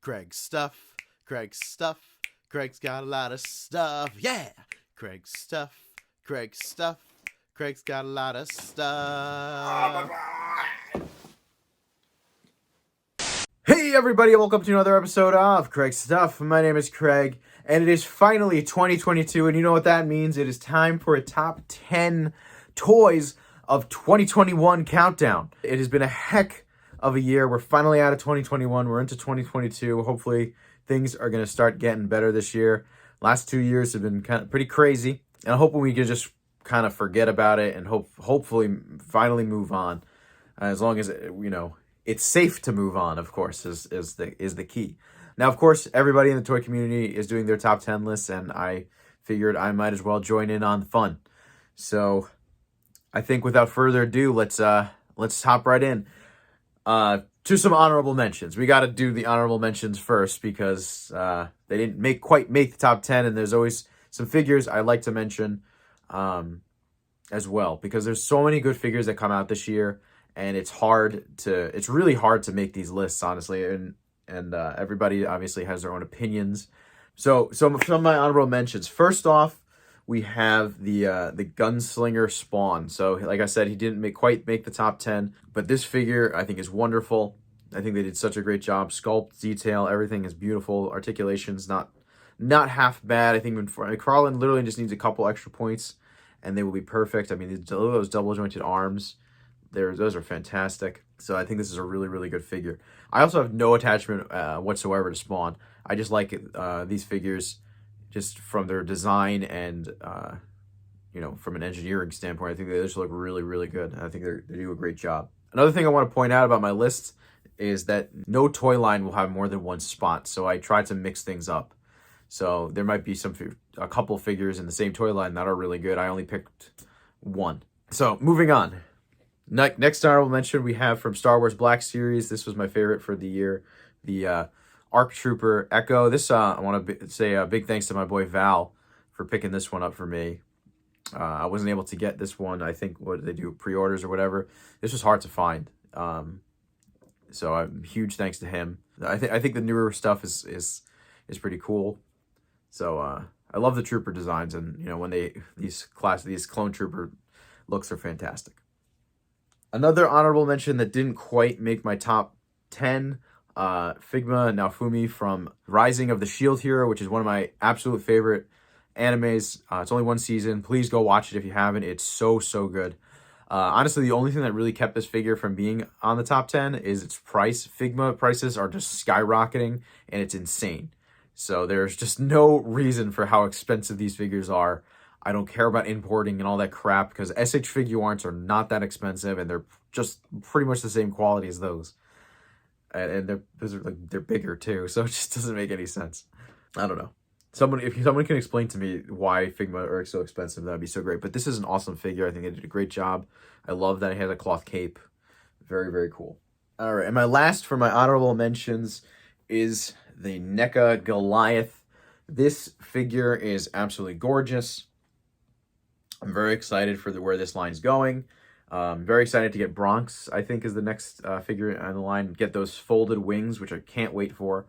Craig's stuff. Craig's stuff. Craig's got a lot of stuff. Yeah. Craig's stuff. Craig's stuff. Craig's got a lot of stuff. Hey everybody, welcome to another episode of Craig's Stuff. My name is Craig, and it is finally 2022, and you know what that means? It is time for a top 10 toys of 2021 countdown. It has been a heck of a year. We're finally out of 2021. We're into 2022. Hopefully things are going to start getting better this year. Last 2 years have been kind of pretty crazy, and I'm hoping we can just kind of forget about it and hopefully finally move on, as long as it's safe to move on, of course, is the key. Now, of course, everybody in the toy community is doing their top 10 lists, and I figured I might as well join in on the fun. So I think without further ado, let's hop right in to some honorable mentions. We got to do the honorable mentions first because they didn't quite make the top 10, and there's always some figures I like to mention as well, because there's so many good figures that come out this year. And it's really hard to make these lists, honestly, and everybody obviously has their own opinions. So some of my honorable mentions. First off, we have the Gunslinger Spawn. So like I said, he didn't quite make the top 10, but this figure I think is wonderful. I think they did such a great job. Sculpt, detail, everything is beautiful. Articulation's not half bad. I think McFarlane literally just needs a couple extra points, and they will be perfect. I mean, those double jointed arms, those are fantastic. So I think this is a really, really good figure. I also have no attachment whatsoever to Spawn. I just like these figures just from their design and, from an engineering standpoint. I think they just look really, really good. I think they do a great job. Another thing I want to point out about my list is that no toy line will have more than one spot. So I tried to mix things up. So there might be a couple figures in the same toy line that are really good. I only picked one. So moving on. Next honorable mention we have from Star Wars Black Series. This was my favorite for the year. The ARC Trooper Echo. This, I want to say a big thanks to my boy Val for picking this one up for me. I wasn't able to get this one. I think, what did they do, pre-orders or whatever? This was hard to find. So huge thanks to him. I think the newer stuff is pretty cool. So I love the trooper designs, and when these clone trooper looks are fantastic. Another honorable mention that didn't quite make my top 10, Figma Naofumi from Rising of the Shield Hero, which is one of my absolute favorite animes. It's only one season. Please go watch it if you haven't. It's so, so good. Honestly, the only thing that really kept this figure from being on the top 10 is its price. Figma prices are just skyrocketing, and it's insane. So there's just no reason for how expensive these figures are. I don't care about importing and all that crap, because SH Figuarts are not that expensive, and they're just pretty much the same quality as those. And they're bigger too, so it just doesn't make any sense. I don't know. If someone can explain to me why Figma are so expensive, that'd be so great. But this is an awesome figure. I think they did a great job. I love that it has a cloth cape. Very, very cool. All right, and my last for my honorable mentions is the NECA Goliath. This figure is absolutely gorgeous. I'm very excited for where this line is going. Very excited to get Bronx, I think, is the next figure on the line. Get those folded wings, which I can't wait for,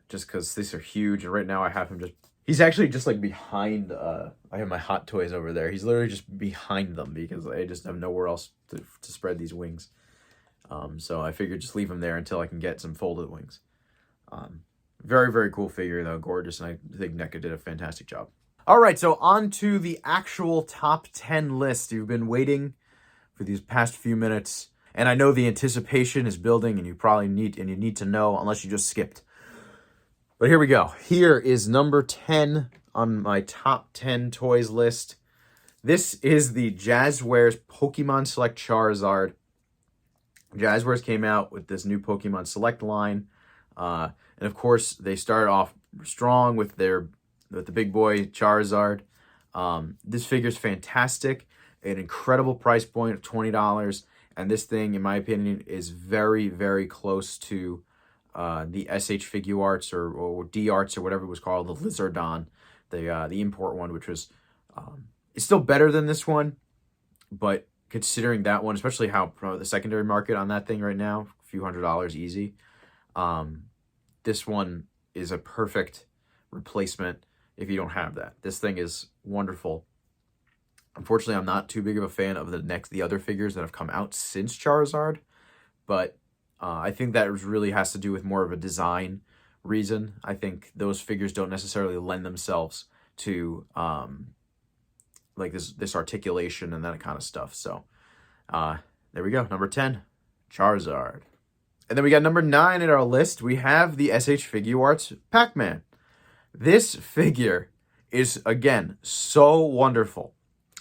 just because these are huge. And right now I have him he's actually just like behind, I have my Hot Toys over there. He's literally just behind them because I just have nowhere else to spread these wings. So I figured just leave him there until I can get some folded wings. Very, very cool figure, though. Gorgeous. And I think NECA did a fantastic job. All right, so on to the actual top 10 list. You've been waiting for these past few minutes, and I know the anticipation is building, and you need to know, unless you just skipped. But here we go. Here is number 10 on my top 10 toys list. This is the Jazzwares Pokemon Select Charizard. Jazzwares came out with this new Pokemon Select line, and of course they started off strong with the big boy Charizard. This figure's fantastic. An incredible price point of $20. And this thing, in my opinion, is very, very close to the SH Figuarts or D Arts or whatever it was called, the Lizardon, the import one, which was it's still better than this one, but considering that one, especially how the secondary market on that thing right now, a few $100s easy. this one is a perfect replacement if you don't have that. This thing is wonderful. Unfortunately, I'm not too big of a fan of the other figures that have come out since Charizard, but I think that really has to do with more of a design reason. I think those figures don't necessarily lend themselves to like this articulation and that kind of stuff. So there we go. Number 10, Charizard. And then we got number 9 in our list. We have the SH Figuarts Pac-Man. This figure is, again, so wonderful.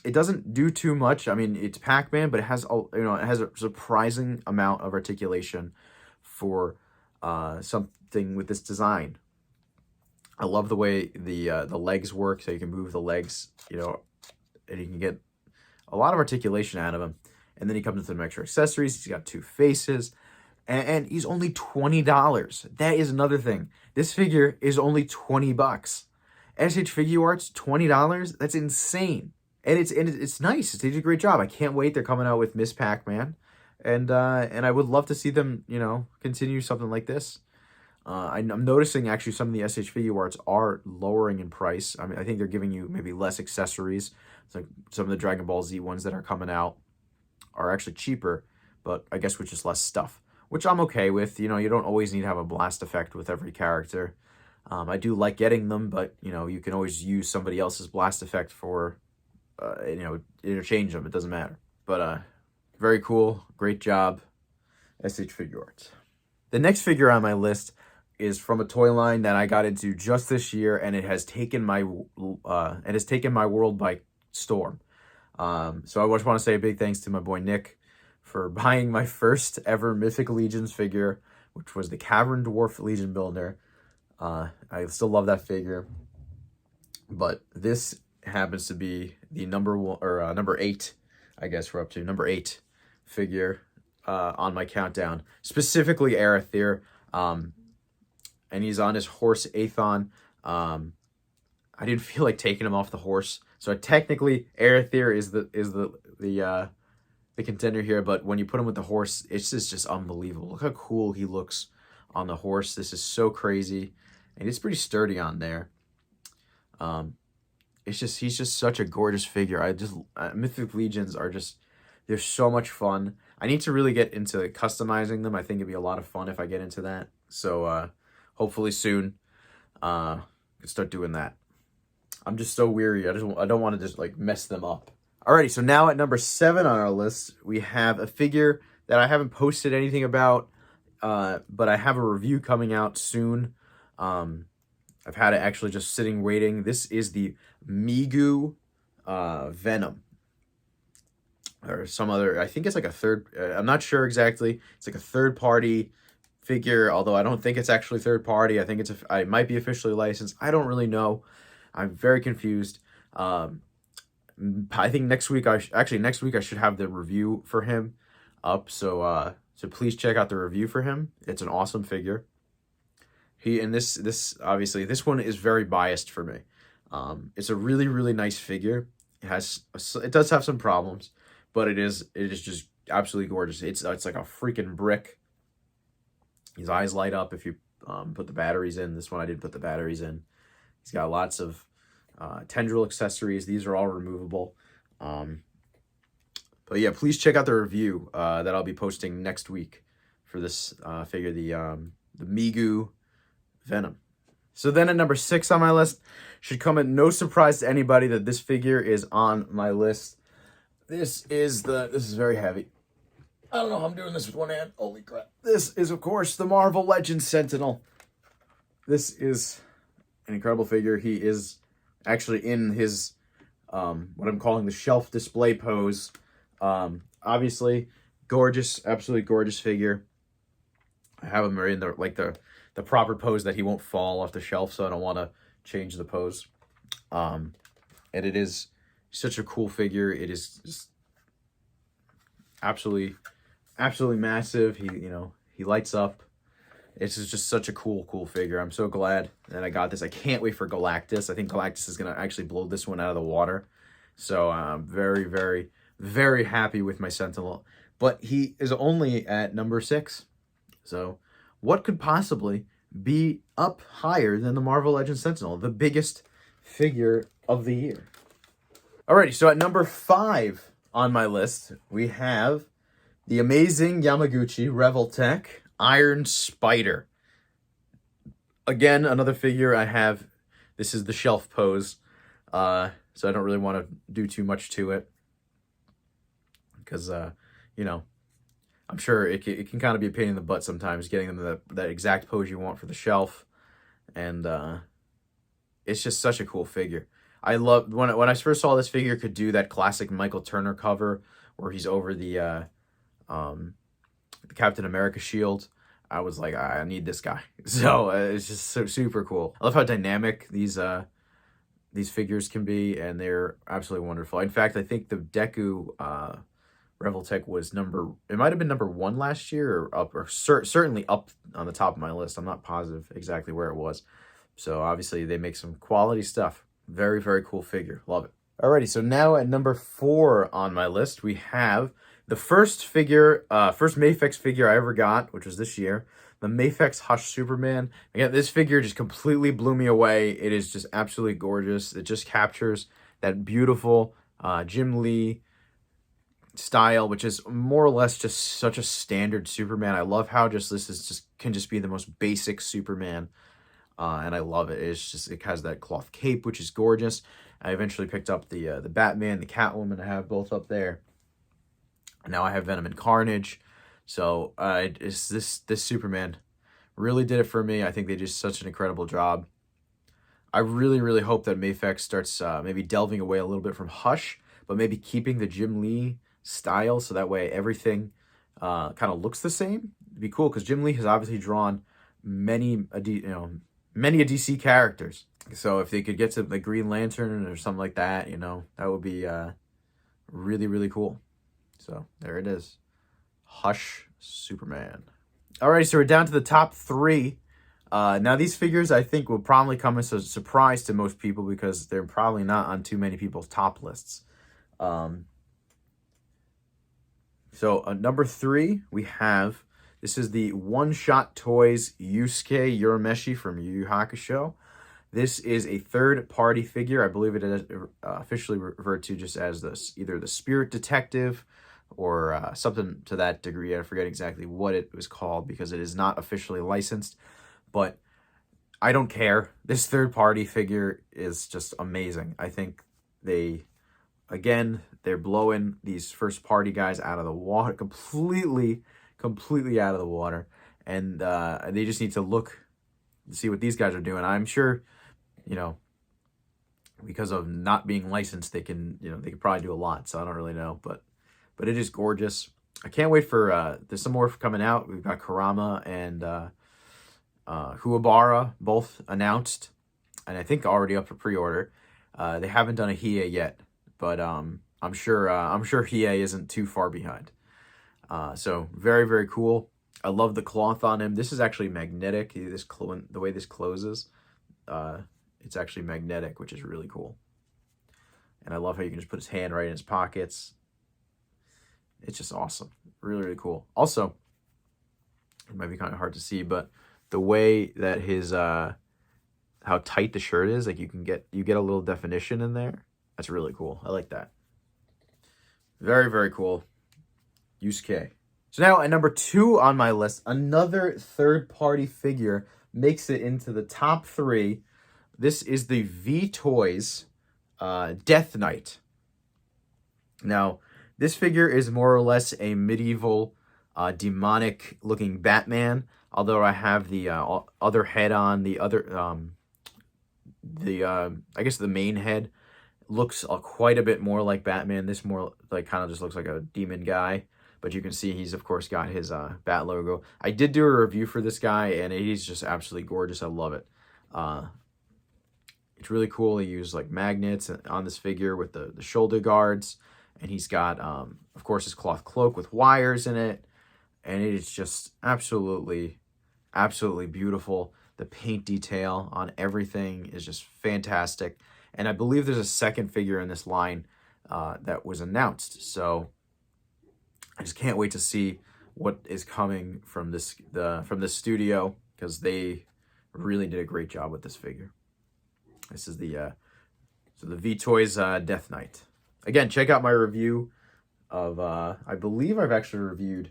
It doesn't do too much. I mean, it's Pac-Man, but it has a surprising amount of articulation for something with this design. I love the way the legs work, so you can move the legs, and you can get a lot of articulation out of him. And then he comes with some extra accessories. He's got 2 faces, and he's only $20. That is another thing. This figure is only $20. SH Figuarts, $20. That's insane. And it's nice. They did a great job. I can't wait. They're coming out with Miss Pac-Man, and I would love to see them, continue something like this. I'm noticing actually some of the SH Figuarts are lowering in price. I mean, I think they're giving you maybe less accessories. It's like some of the Dragon Ball Z ones that are coming out are actually cheaper, but I guess with just less stuff, which I'm okay with. You don't always need to have a blast effect with every character. I do like getting them, but you can always use somebody else's blast effect for, interchange them. It doesn't matter. But very cool, great job, SH Figuarts. The next figure on my list is from a toy line that I got into just this year, and it has taken my world by storm. So I just want to say a big thanks to my boy Nick for buying my first ever Mythic Legions figure, which was the Cavern Dwarf Legion Builder. I still love that figure, but this happens to be the number 8, I guess we're up to number 8 figure on my countdown, specifically Aether. And he's on his horse Aethon. I didn't feel like taking him off the horse, so technically Aether is the contender here. But when you put him with the horse, it's just unbelievable. Look how cool he looks on the horse. This is so crazy, and it's pretty sturdy on there. He's just such a gorgeous figure. Mythic Legions they're so much fun. I need to really get into customizing them. I think it'd be a lot of fun if I get into that. So hopefully soon, I can start doing that. I'm just so weary. I don't want to just mess them up. Alrighty, so now at number 7 on our list, we have a figure that I haven't posted anything about, but I have a review coming out soon. I've had it actually just sitting waiting. This is the Migu Venom. Or some other, I think it's like a third, I'm not sure exactly. It's like a third-party figure, although I don't think it's actually third-party. I think it might be officially licensed. I don't really know. I'm very confused. I think next week I should have the review for him up. So please check out the review for him. It's an awesome figure. This obviously this one is very biased for me. It's a really, really nice figure. It does have some problems, but it is just absolutely gorgeous. It's like a freaking brick. His eyes light up if you put the batteries in. This one I didn't put the batteries in. He's got lots of tendril accessories. These are all removable. But yeah, please check out the review that I'll be posting next week for this figure, the Migu Venom. So then at number 6 on my list, should come at no surprise to anybody that this figure is on my list. This is very heavy. I don't know how I'm doing this with one hand. Holy crap. This is, of course, the Marvel Legends Sentinel. This is an incredible figure. He is actually in his, what I'm calling the shelf display pose. Obviously, gorgeous, absolutely gorgeous figure. I have him in the proper pose that he won't fall off the shelf, so I don't want to change the pose. And it is such a cool figure. It is just absolutely massive. He lights up. It's just such a cool figure. I'm so glad that I got this. I can't wait for Galactus. I think Galactus is going to actually blow this one out of the water. So I'm very, very, very happy with my Sentinel. But he is only at number 6. So what could possibly be up higher than the Marvel Legends Sentinel, the biggest figure of the year. Alrighty, so at number 5 on my list, we have the amazing Yamaguchi Revoltech Iron Spider. Again, another figure I have. This is the shelf pose, so I don't really want to do too much to it. Because, you know, I'm sure it can kind of be a pain in the butt sometimes getting them that exact pose you want for the shelf. And it's just such a cool figure. I love when I first saw this figure could do that classic Michael Turner cover where he's over the Captain America shield. I was like, I need this guy. So it's just so super cool. I love how dynamic these figures can be, and they're absolutely wonderful. In fact, I think the Deku Revoltech was it might have been number 1 last year, or certainly up on the top of my list. I'm not positive exactly where it was. So obviously they make some quality stuff. Very, very cool figure. Love it. Alrighty, so now at number 4 on my list, we have the first Mafex figure I ever got, which was this year, the Mafex Hush Superman. Again, this figure just completely blew me away. It is just absolutely gorgeous. It just captures that beautiful Jim Lee style, which is more or less just such a standard Superman. I love how this can be the most basic Superman. And I love it. It has that cloth cape, which is gorgeous. I eventually picked up the Batman, the Catwoman. I have both up there. Now I have Venom and Carnage. So this Superman really did it for me. I think they did such an incredible job. I really, really hope that Mafex starts maybe delving away a little bit from Hush, but maybe keeping the Jim Lee style, so that way everything kind of looks the same. It'd be cool because Jim Lee has obviously drawn many a DC characters. So if they could get to the Green Lantern or something like that, that would be really, really cool. So there it is. Hush Superman. Alright, so we're down to the top 3. Now these figures I think will probably come as a surprise to most people because they're probably not on too many people's top lists. So number 3, we have, this is the One Shot Toys Yusuke Urameshi from Yu Yu Hakusho. This is a third-party figure. I believe it is officially referred to just as either the Spirit Detective or something to that degree. I forget exactly what it was called because it is not officially licensed. But I don't care. This third-party figure is just amazing. I think they're blowing these first-party guys out of the water, completely out of the water. And they just need to see what these guys are doing. I'm sure, because of not being licensed, they can probably do a lot. So I don't really know, but it is gorgeous. I can't wait for, there's some more coming out. We've got Kurama and Huabara, both announced, and I think already up for pre-order. They haven't done a Hiei yet, but I'm sure Hiei isn't too far behind. So very, very cool. I love the cloth on him. This is actually magnetic. The way this closes, it's actually magnetic, which is really cool. And I love how you can just put his hand right in his pockets. It's just awesome. Really, really cool. Also, it might be kind of hard to see, but the way that his how tight the shirt is, like you get a little definition in there. That's really cool. I like that. Very, very cool. Yusuke. So now at number 2 on my list, another third-party figure makes it into the top 3. This is the V-Toys Death Knight. Now, this figure is more or less a medieval, demonic-looking Batman. Although I have the other head on, I guess the main head looks quite a bit more like Batman. This more like kind of just looks like a demon guy. But you can see he's, of course, got his bat logo. I did do a review for this guy, and he's just absolutely gorgeous. I love it. It's really cool. They use like magnets on this figure with the shoulder guards. And he's got, of course, his cloth cloak with wires in it. And it is just absolutely, absolutely beautiful. The paint detail on everything is just fantastic. And I believe there's a second figure in this line that was announced. So I just can't wait to see what is coming from this studio, because they really did a great job with this figure. This is the V-Toys Death Knight. Again, check out my review of, I believe I've actually reviewed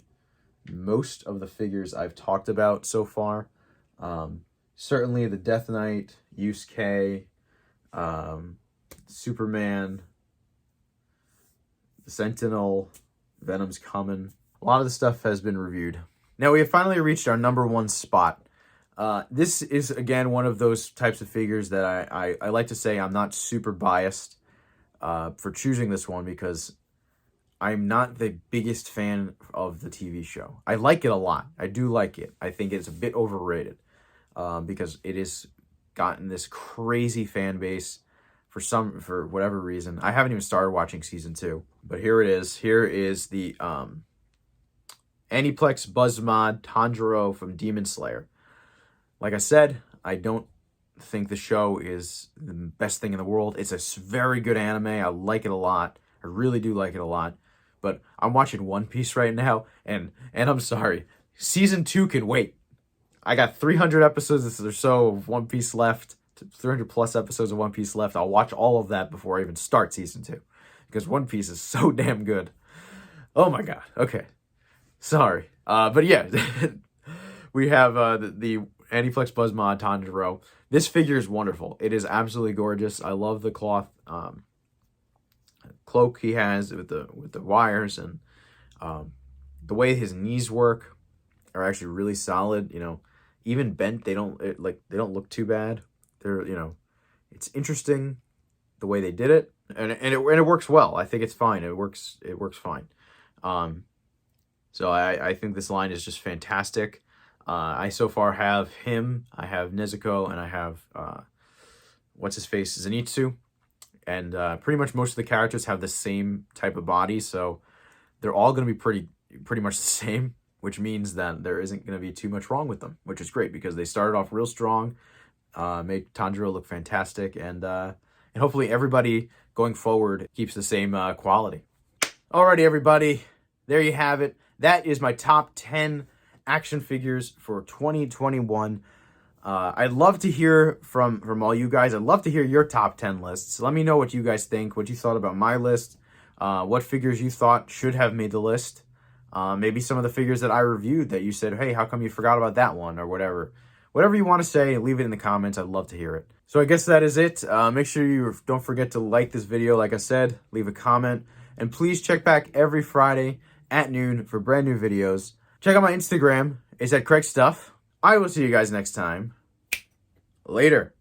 most of the figures I've talked about so far. Certainly the Death Knight, Yusuke, Superman, the Sentinel, Venom's coming. A lot of the stuff has been reviewed. Now we have finally reached our number 1 spot. This is, again, one of those types of figures that I like to say I'm not super biased for choosing this one, because I'm not the biggest fan of the TV show. I like it a lot. I do like it. I think it's a bit overrated because it has gotten this crazy fan base for whatever reason. I haven't even started watching season 2, but here it is. Here is the Aniplex Buzzmod Tanjiro from Demon Slayer. Like I said, I don't think the show is the best thing in the world. It's a very good anime. I like it a lot. I really do like it a lot. But I'm watching One Piece right now, and I'm sorry. Season 2 can wait. I got 300 episodes or so of One Piece left. 300 plus episodes of One Piece left. I'll watch all of that before I even start Season 2. Because One Piece is so damn good. Oh my god. Okay. Sorry. But yeah. We have the Aniplex Buzzmod Tanjiro. This figure is wonderful. It is absolutely gorgeous. I love the cloth cloak he has with the wires, and the way his knees work are actually really solid. You know, even bent, they don't look too bad. They're, you know, it's interesting the way they did it, and it works well. I think it's fine. It works fine. So I think this line is just fantastic. I so far have him, I have Nezuko, and I have what's his face, Zenitsu. And pretty much most of the characters have the same type of body, so they're all going to be pretty much the same, which means that there isn't going to be too much wrong with them, which is great because they started off real strong, made Tanjiro look fantastic, and hopefully everybody going forward keeps the same quality. Alrighty, everybody, there you have it. That is my top 10 action figures for 2021. I'd love to hear from all you guys. I'd love to hear your top 10 lists. Let me know what you guys think, what you thought about my list, what figures you thought should have made the list. Maybe some of the figures that I reviewed that you said, hey, how come you forgot about that one, or whatever. Whatever you want to say, leave it in the comments. I'd love to hear it. So I guess that is it. Make sure you don't forget to like this video. Like I said, leave a comment. And please check back every Friday at noon for brand new videos. Check out my Instagram. It's at Craig Stuff. I will see you guys next time. Later.